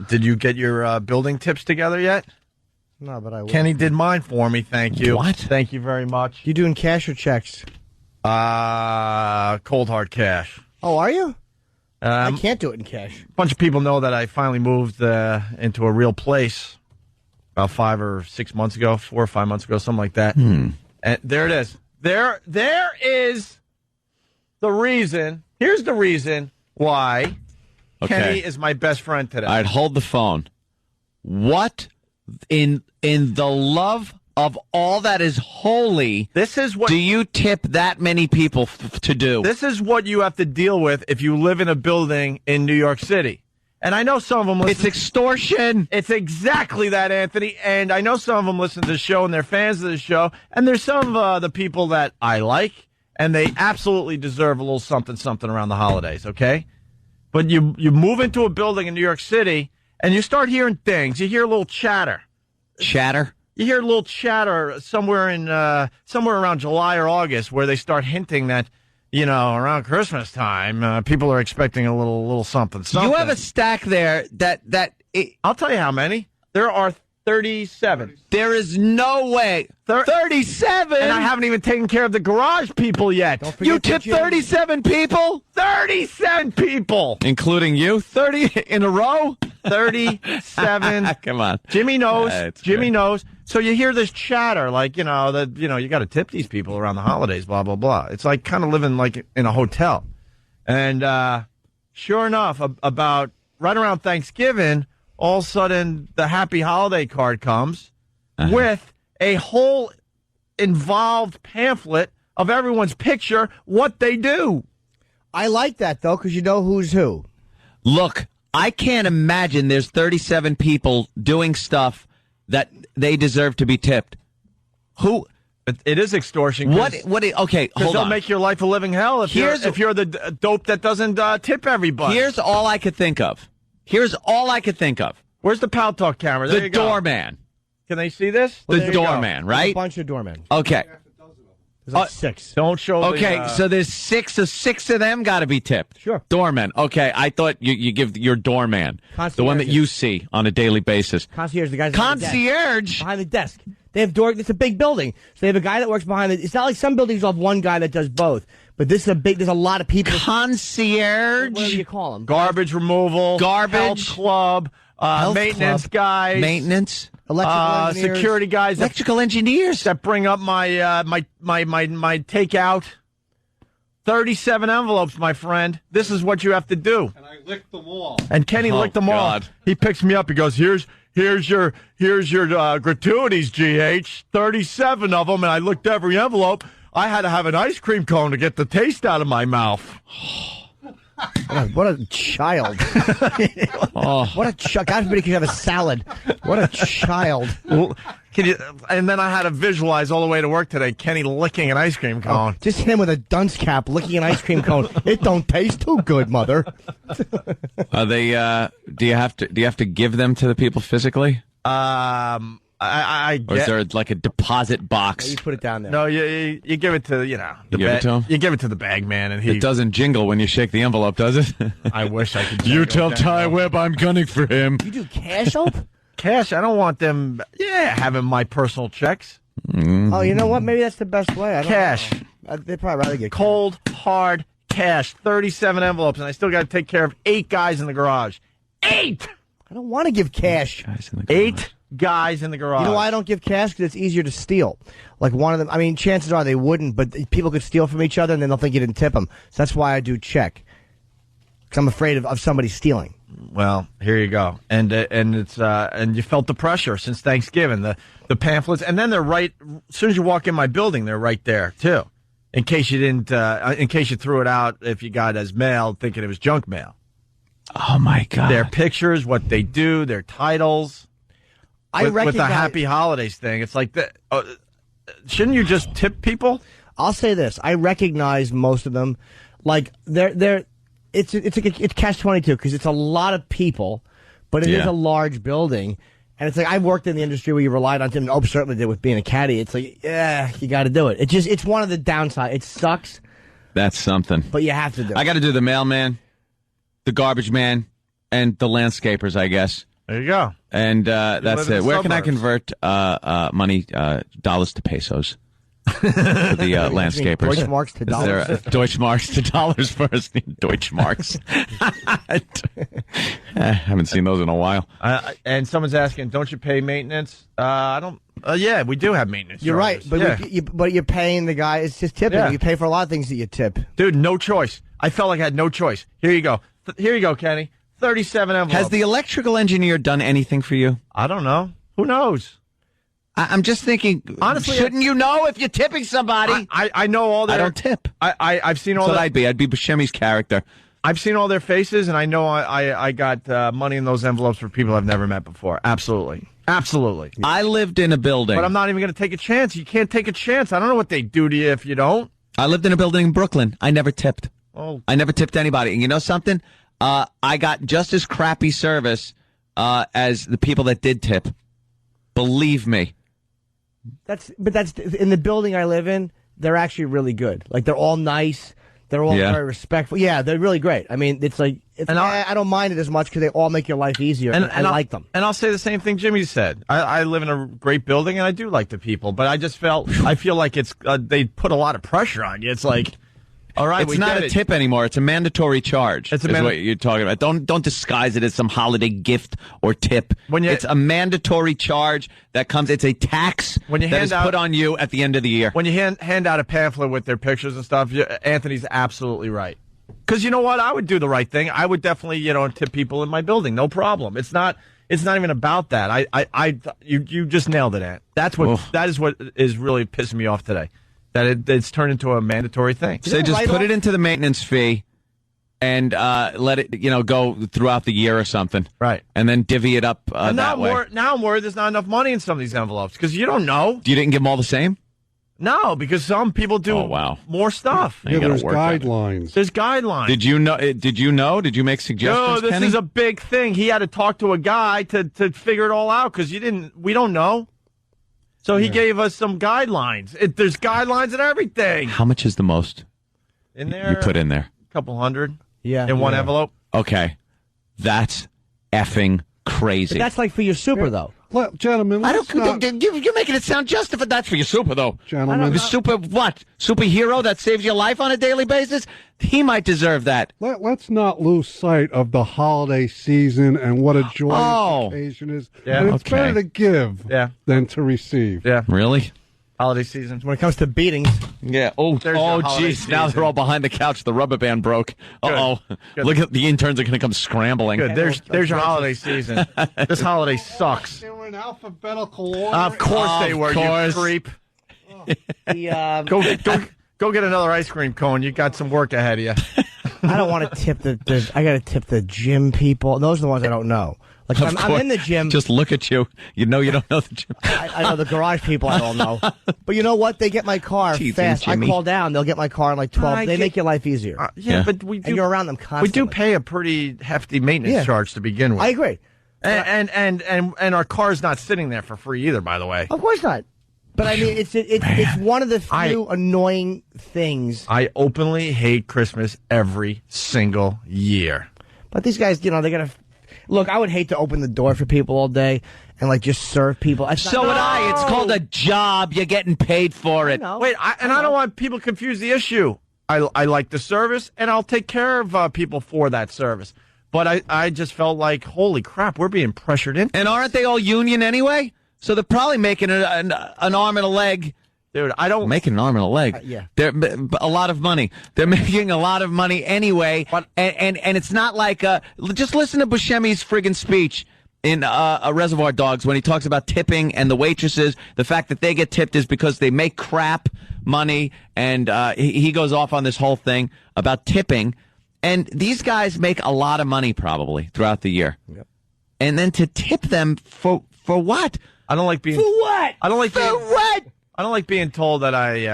Did you get your building tips together yet? No, but I will. Kenny did mine for me. Thank you. What? Thank you very much. You doing cash or checks? Cold hard cash. Oh, are you? I can't do it in cash. A bunch of people know that I finally moved into a real place about 5 or 6 months ago, 4 or 5 months ago, something like that. And there it is. There is the reason. Here's the reason why Kenny is my best friend today. All right, hold the phone. What in the love of all that is holy, this is what do you tip that many people to do? This is what you have to deal with if you live in a building in New York City. And I know some of them listen. It's extortion. It's exactly that, Anthony. And I know some of them listen to the show and they're fans of the show. And there's some of the people that I like, and they absolutely deserve a little something around the holidays, okay? But you move into a building in New York City, and you start hearing things. You hear a little chatter. Chatter? You hear a little chatter somewhere around July or August where they start hinting that, around Christmas time, people are expecting a little something. You have a stack there I'll tell you how many. There are 37. There is no way. 37? And I haven't even taken care of the garage people yet. You tipped 37 people? 37 people! Including you? 30 in a row? 37. Come on. Jimmy knows. Jimmy great. knows. So you hear this chatter, like, you got to tip these people around the holidays, blah, blah, blah. It's like kind of living like in a hotel. And sure enough, about right around Thanksgiving, all of a sudden the happy holiday card comes with a whole involved pamphlet of everyone's picture, what they do. I like that, though, because you know who's who. Look, I can't imagine there's 37 people doing stuff that they deserve to be tipped. Who? It is extortion. Okay, hold they'll on. make your life a living hell if you're the dope that doesn't tip everybody. Here's all I could think of. Where's the Pal Talk camera? There the you go. doorman. Can they see this? The doorman, right? A bunch of doormen. Okay. There's like 6. Don't show Okay, so there's 6. So 6 of them got to be tipped. Sure. Doorman. Okay, I thought you give your doorman, the one that you see on a daily basis. Concierge, the guys Concierge? behind the desk. They have it's a big building, so they have a guy that works behind it. It's not like some buildings will have one guy that does both, but this is there's a lot of people. Concierge? What do you call them? Garbage removal, Garbage health club, maintenance guys, maintenance, electrical engineers, security guys, electrical engineers that bring up my takeout. 37 envelopes, my friend. This is what you have to do. And I licked them all. And Kenny licked them all. He picks me up. He goes, "Here's your gratuities, GH. 37 of them." And I looked every envelope. I had to have an ice cream cone to get the taste out of my mouth. What a child. What a child. God forbid he could have a salad. What a child. And then I had to visualize all the way to work today, Kenny licking an ice cream cone. Just him with a dunce cap licking an ice cream cone. It don't taste too good, mother. Are they? Do you have to give them to the people physically? I Or is there like a deposit box? You put it down there. No, you give it to You give it to him? You give it to the bag man, and It doesn't jingle when you shake the envelope, does it? I wish I could. You tell Ty Webb I'm gunning for him. You do cash up? Cash. I don't want them. Having my personal checks. Oh, you know what? Maybe that's the best way. I don't Cash. know. They'd probably rather get Cold, hard cash. 37 envelopes, and I still got to take care of 8 guys in the garage. 8. I don't want to give cash. 8 guys in the garage. You know why I don't give cash? Because it's easier to steal. Like one of them, I mean, chances are they wouldn't, but people could steal from each other and then they'll think you didn't tip them. So that's why I do check. Because I'm afraid of somebody stealing. Well, here you go, and you felt the pressure since Thanksgiving. The pamphlets, and then they're right as soon as you walk in my building. They're right there too, in case you didn't, in case you threw it out if you got it as mail, thinking it was junk mail. Oh my God! Their pictures, what they do, their titles. With the Happy Holidays thing, it's like that. Shouldn't you just tip people? I'll say this: I recognize most of them. Like it's catch-22 because it's a lot of people, but it is a large building, and it's like I've worked in the industry where you relied on Tim. Ope certainly did with being a caddy. It's like, you got to do it. It's one of the downsides. It sucks. That's something. But you have to do it. I got to do the mailman, the garbage man, and the landscapers, I guess. There you go. And that's live in it. the Where can I suburbs. convert money, dollars to pesos? For the landscapers. Deutschmarks to dollars? Deutschmarks to dollars first. Deutschmarks. Haven't seen those in a while. And someone's asking, don't you pay maintenance? I don't. Yeah, we do have maintenance. You're charges. right, but Yeah. but you're paying the guy. It's just tipping. Yeah. You pay for a lot of things that you tip. Dude, no choice. I felt like I had no choice. Here you go. Here you go, Kenny. 37 envelopes. Has the electrical engineer done anything for you? I don't know. Who knows? I'm just thinking, Honestly, shouldn't you know if you're tipping somebody? I know all their... I don't tip. I've seen all That's what their... I'd be Buscemi's character. I've seen all their faces, and I know I got money in those envelopes for people I've never met before. Absolutely. Absolutely. I lived in a building. But I'm not even going to take a chance. You can't take a chance. I don't know what they do to you if you don't. I lived in a building in Brooklyn. I never tipped. Oh. I never tipped anybody. And you know something? I got just as crappy service as the people that did tip. Believe me. That's in the building I live in. They're actually really good. Like they're all nice. They're all very respectful. Yeah, they're really great. I mean, it's like I don't mind it as much because they all make your life easier. And I like them. And I'll say the same thing Jimmy said. I live in a great building, and I do like the people. But I just I feel like it's they put a lot of pressure on you. It's like, all right, it's not a tip anymore. It's a mandatory charge. It's what you're talking about. Don't disguise it as some holiday gift or tip. It's a mandatory charge that comes. It's a tax that is put on you at the end of the year. When you hand out a pamphlet with their pictures and stuff, Anthony's absolutely right. Because you know what? I would do the right thing. I would definitely, tip people in my building. No problem. It's not even about that. You just nailed it, Ant. That is what is really pissing me off today. That it's turned into a mandatory thing. So just put it into the maintenance fee and let it, go throughout the year or something. Right. And then divvy it up that way. Now I'm worried there's not enough money in some of these envelopes because you don't know. You didn't give them all the same? No, because some people do more stuff. Yeah, there's guidelines. There's guidelines. Did you know? Did you make suggestions, No, this Kenny? is a big thing. He had to talk to a guy to figure it all out because we don't know. So he gave us some guidelines. There's guidelines and everything. How much is the most in there? You put in there? A couple hundred. Yeah. In one envelope. Okay. That's effing crazy. But that's like for your super, though. Gentlemen, you're making it sound justified. That's for your super, though. Gentlemen. The super what? Superhero that saves your life on a daily basis? He might deserve that. Let's not lose sight of the holiday season and what a joyous occasion is. Yeah. And it's better to give than to receive. Yeah. Really? Holiday season. When it comes to beatings. Yeah. Oh, jeez. Now they're all behind the couch. The rubber band broke. Uh-oh. Look at the interns are going to come scrambling. Good. There's your holiday season. This holiday sucks. They were in alphabetical order. Of course they were, you creep. Go get another ice cream cone. You got some work ahead of you. I don't want to tip I got to tip the gym people. Those are the ones I don't know. Like I'm in the gym. Just look at you. You don't know the gym. I know the garage people I don't know. But you know what? They get my car fast. I call down. They'll get my car in like 12. They make your life easier. But we do. And you're around them constantly. We do pay a pretty hefty maintenance charge to begin with. I agree. And our car's not sitting there for free either, by the way. Of course not. But I mean, it's one of the few annoying things. I openly hate Christmas every single year. But these guys, they're gonna look. I would hate to open the door for people all day and like just serve people. So would I. It's called a job. You're getting paid for it. Wait, I don't want people to confuse the issue. I like the service, and I'll take care of people for that service. But I just felt like, holy crap, we're being pressured in. And aren't they all union anyway? So they're probably making an arm and a leg. Dude, I don't... Making an arm and a leg. Yeah. They're a lot of money. They're making a lot of money anyway. And it's not like... just listen to Buscemi's friggin' speech in a Reservoir Dogs when he talks about tipping and the waitresses. The fact that they get tipped is because they make crap money. And he goes off on this whole thing about tipping. And these guys make a lot of money probably throughout the year. Yep. And then to tip them for what? I don't like being... For what? I don't like For being... what? I don't like being told that I,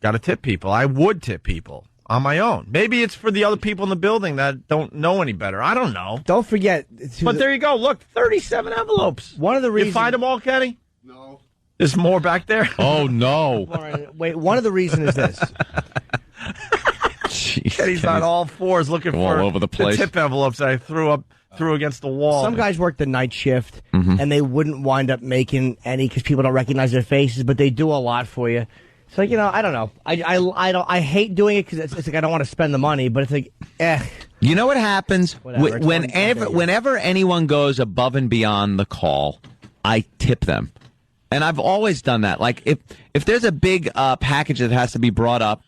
got to tip people. I would tip people on my own. Maybe it's for the other people in the building that don't know any better. I don't know. Don't forget. But there you go. Look, 37 envelopes. One of the reasons... You find them all, Kenny? No. There's more back there? Oh, no. Wait, one of the reasons is this. Jeez, Kenny's on all fours looking for all over the place. tip envelopes that I threw up threw against the wall. Some guys work the night shift, and they wouldn't wind up making any because people don't recognize their faces, but they do a lot for you. So, I don't know. I hate doing it because it's like I don't want to spend the money, but it's like, You know what happens? Whatever, Whenever anyone goes above and beyond the call, I tip them. And I've always done that. Like, if there's a big package that has to be brought up,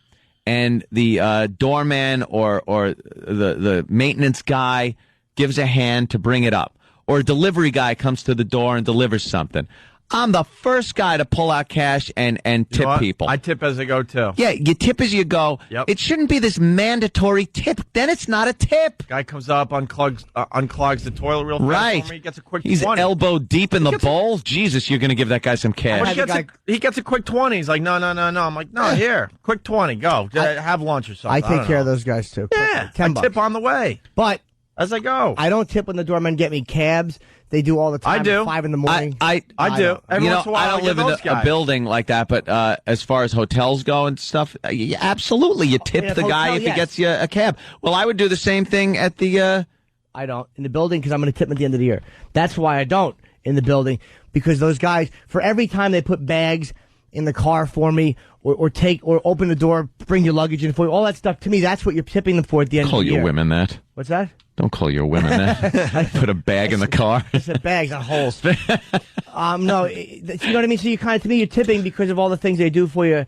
and the doorman or the maintenance guy gives a hand to bring it up, or a delivery guy comes to the door and delivers something, I'm the first guy to pull out cash and tip people. I tip as I go, too. Yeah, you tip as you go. Yep. It shouldn't be this mandatory tip. Then it's not a tip. Guy comes up, unclogs the toilet real fast. Right. For me, gets a quick He's 20. elbow deep in the bowl. Jesus, you're going to give that guy some cash. He gets a quick 20. He's like, no. I'm like, no, here, quick 20, go. Have lunch or something. I take care of those guys too. Yeah, $10. I tip on the way. But as I go. I don't tip when the doormen get me cabs. They do all the time. I do. At 5 in the morning. I do. Every once in a while, I don't live in a building like that, but as far as hotels go and stuff, absolutely, you tip the guy if he gets you a cab. Well, I would do the same thing at the. I don't in the building because I'm going to tip them at the end of the year. That's why I don't in the building, because those guys, for every time they put bags in the car for me, or open the door, bring your luggage in for you, all that stuff. To me, that's what you're tipping them for at the end of the year. Call your women that. What's that? Don't call your women that. Put a bag in the car. I said bags, not holes. No, you know what I mean? So you to me, you're tipping because of all the things they do for you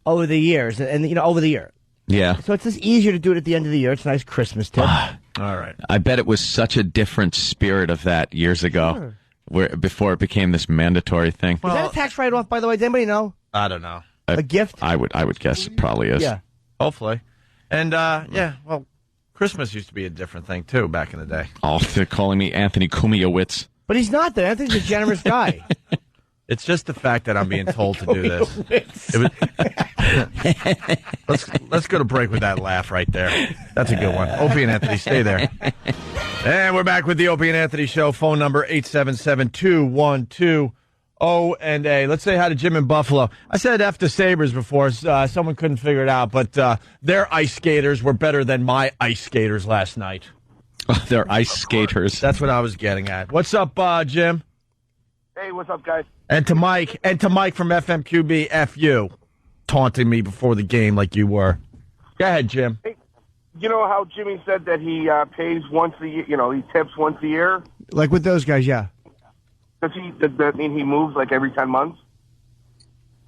over the years, and over the year. Yeah. So it's just easier to do it at the end of the year. It's a nice Christmas tip. All right. I bet it was such a different spirit of that years ago, before it became this mandatory thing. Is that a tax write-off, by the way? Does anybody know? I don't know. A gift? I would guess it probably is. Yeah. Hopefully. And, well, Christmas used to be a different thing, too, back in the day. Oh, they're calling me Anthony Kumiowicz. But he's not there. Anthony's a generous guy. It's just the fact that I'm being told to do this. Let's go to break with that laugh right there. That's a good one. Opie and Anthony, stay there. And we're back with the Opie and Anthony Show. Phone number 877-212-0 and A. Let's say hi to Jim in Buffalo. I said F to Sabres before. Someone couldn't figure it out, but their ice skaters were better than my ice skaters last night. They're ice skaters. That's what I was getting at. What's up, Jim? Hey, what's up, guys? And to Mike from FMQB, F you, taunting me before the game like you were. Go ahead, Jim. Hey, you know how Jimmy said that he pays once a year, he tips once a year? Like with those guys, yeah. Does that mean he moves like every 10 months?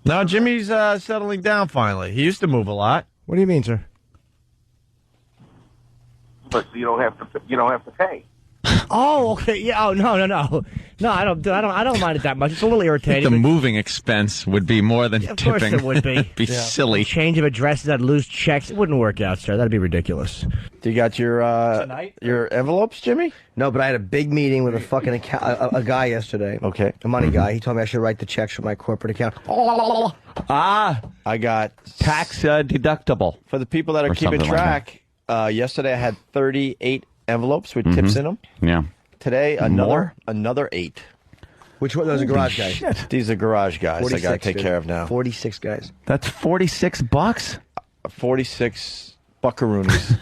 No, Jimmy's settling down finally. He used to move a lot. What do you mean, sir? But you don't have to pay. Oh, okay. Yeah. Oh, no. No, I don't mind it that much. It's a little irritating. The moving expense would be more than of tipping. Of course it would be. Be silly. Change of addresses, I'd lose checks. It wouldn't work out, sir. That'd be ridiculous. Do you got your envelopes, Jimmy? No, but I had a big meeting with a fucking a guy yesterday. Okay. A money guy. He told me I should write the checks from my corporate account. I got Tax deductible. for the people that are Or keeping something like track. Yesterday I had 38 envelopes with tips in them. Yeah. Today another 8. Which one? Those are garage guys. Shit. These are garage guys I got to take dude. care of now. 46 guys. That's $46. 46 buckaroonies.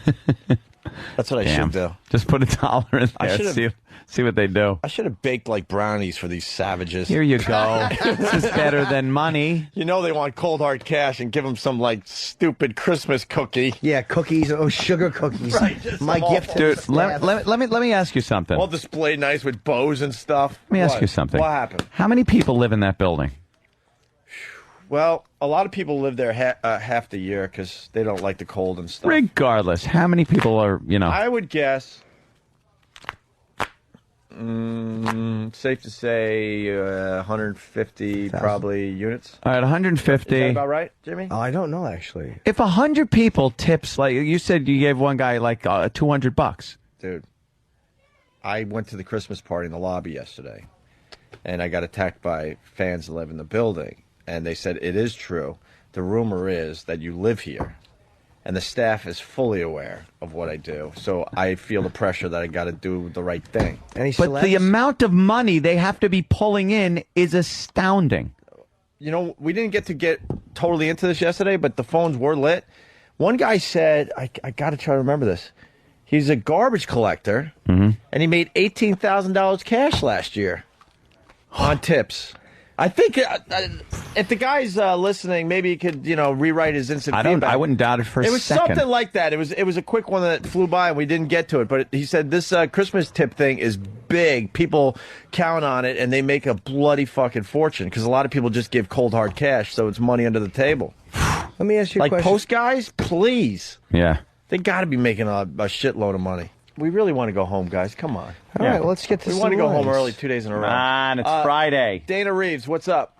That's what I should do. Just put $1 in I there. should've- See what they do. I should have baked like brownies for these savages. Here you go. This is better than money. You know they want cold hard cash and give them some like stupid Christmas cookie. Yeah, cookies. Oh, sugar cookies. Right, just My some gift to Dude, the let staff. me ask you something. All displayed nice with bows and stuff. Let me ask What? you something. What happened? How many people live in that building? Well, a lot of people live there half the year because they don't like the cold and stuff. Regardless, how many people are, I would guess, safe to say 150 probably units. all right, Is 150. that about right, Jimmy? Oh, I don't know, actually. If 100 people tips, like you said, you gave one guy like $200. Dude, I went to the Christmas party in the lobby yesterday, and I got attacked by fans that live in the building. And they said, it is true. The rumor is that you live here. And the staff is fully aware of what I do. So I feel the pressure that I got to do the right thing. Any But the celebs? amount of money they have to be pulling in is astounding. You know, we didn't get totally into this yesterday, but the phones were lit. One guy said, I got to try to remember this. He's a garbage collector, and he made $18,000 cash last year on tips. I think if the guy's listening, maybe he could, rewrite his instant feedback. I wouldn't doubt it for a second. It was something like that. It was a quick one that flew by, and we didn't get to it. But he said this Christmas tip thing is big. People count on it, and they make a bloody fucking fortune because a lot of people just give cold hard cash, so it's money under the table. Let me ask you a Like question. post guys, please. Yeah. They got to be making a shitload of money. We really want to go home, guys. Come on. All right, well, let's get to We some want to go home lines. early 2 days in a row. Man, it's Friday. Dana Reeves, what's up?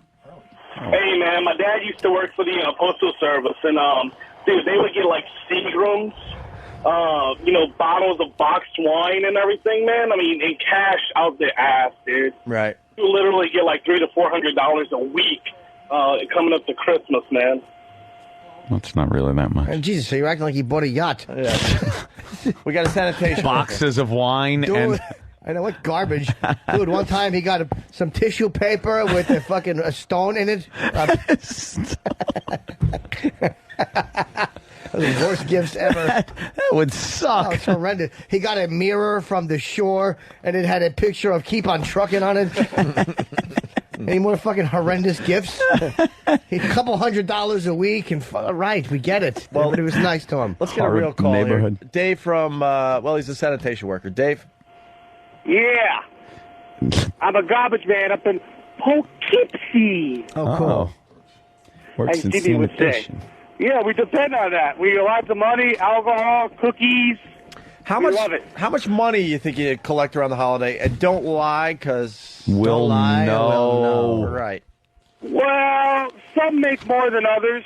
Hey, man, my dad used to work for the Postal Service, and, dude, they would get, like, Seagrams, bottles of boxed wine and everything, man. I mean, in cash out the ass, dude. Right. You literally get, like, $300 to $400 a week coming up to Christmas, man. That's not really that much. And Jesus, so you're acting like you bought a yacht. Yeah. We got a sanitation Boxes of wine Dude, and... I know what garbage. Dude, one time he got some tissue paper with a stone in it. The worst gifts ever. That would suck. Oh, it's horrendous. He got a mirror from the shore, and it had a picture of "Keep on Trucking" on it. Any more fucking horrendous gifts? A couple $100 a week, and right, we get it. Well, but it was nice to him. Let's get a real call neighborhood. here. Dave from, he's a sanitation worker. Dave? Yeah. I'm a garbage man up in Poughkeepsie. Oh, cool. Works As in Stevie would say. sanitation. Yeah, we depend on that. We get lots of money, alcohol, cookies. We love it. How much money you think you collect around the holiday? And don't lie, because... We'll lie, know. we'll know. Right. Well, some make more than others.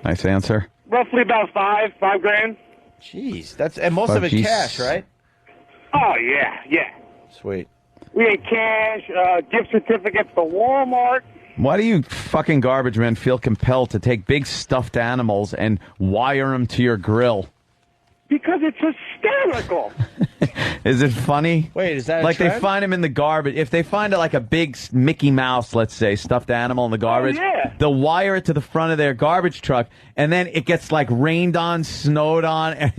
Nice answer. Roughly about $5 grand. Jeez. And most of it Jeez. cash, right? Oh, yeah. Sweet. We had cash, gift certificates to Walmart. Why do you fucking garbage men feel compelled to take big stuffed animals and wire them to your grill? Because it's hysterical. Is it funny? Wait, is that a like they trend? find them in the garbage? If they find like a big Mickey Mouse, let's say, stuffed animal in the garbage, yeah. they'll wire it to the front of their garbage truck, and then it gets like rained on, snowed on, and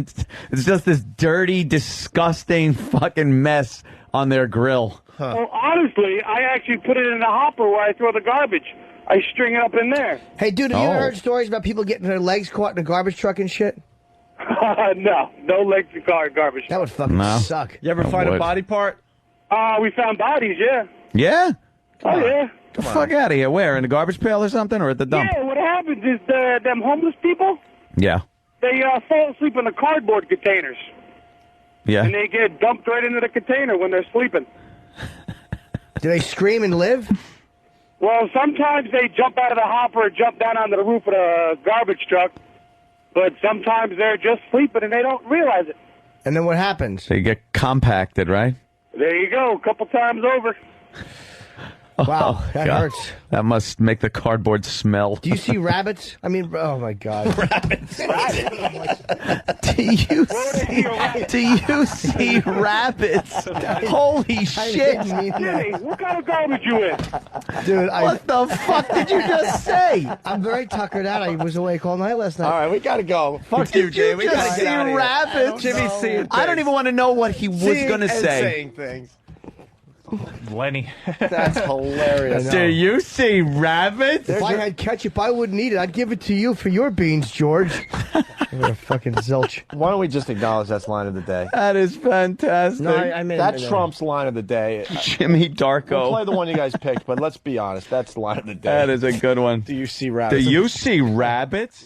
it's just this dirty, disgusting fucking mess on their grill. Well, honestly, I actually put it in the hopper where I throw the garbage. I string it up in there. Hey, dude, have you ever Oh. heard stories about people getting their legs caught in a garbage truck and shit? No legs to car garbage. That would fucking No. suck. You ever I find a would. body part? We found bodies, yeah. Yeah? Oh, yeah. Get the fuck out of here. Where? In a garbage pail or something? Or at the dump? Yeah, what happens is them homeless people, Yeah. they fall asleep in the cardboard containers. Yeah. And they get dumped right into the container when they're sleeping. Do they scream and live? Well, sometimes they jump out of the hopper or jump down onto the roof of the garbage truck. But sometimes they're just sleeping and they don't realize it. And then what happens? They get compacted, right? There you go, a couple times over. Wow, that God. hurts. That must make the cardboard smell. Do you see rabbits? I mean, oh my God. Do you see rabbits? Holy shit. didn't mean Hey, that. what kind of garbage you in? Dude, What the fuck did you just say? I'm very tuckered out. I was awake all night last night. All right, we got to go. Fuck you, Jay. We got just to see get out of here. rabbits? Jimmy's seeing I don't things. even want to know what he was Seeing going to and say. saying things. Lenny. That's hilarious. Do you see rabbits? If I had ketchup, I wouldn't eat it. I'd give it to you for your beans, George. What a fucking zilch. Why don't we just acknowledge that's line of the day? That is fantastic. No, I mean That Trump's line of the day. Jimmy We'll Darko. play the one you guys picked, but let's be honest. That's the line of the day. That is a good one. Do you see rabbits? Do you see rabbits?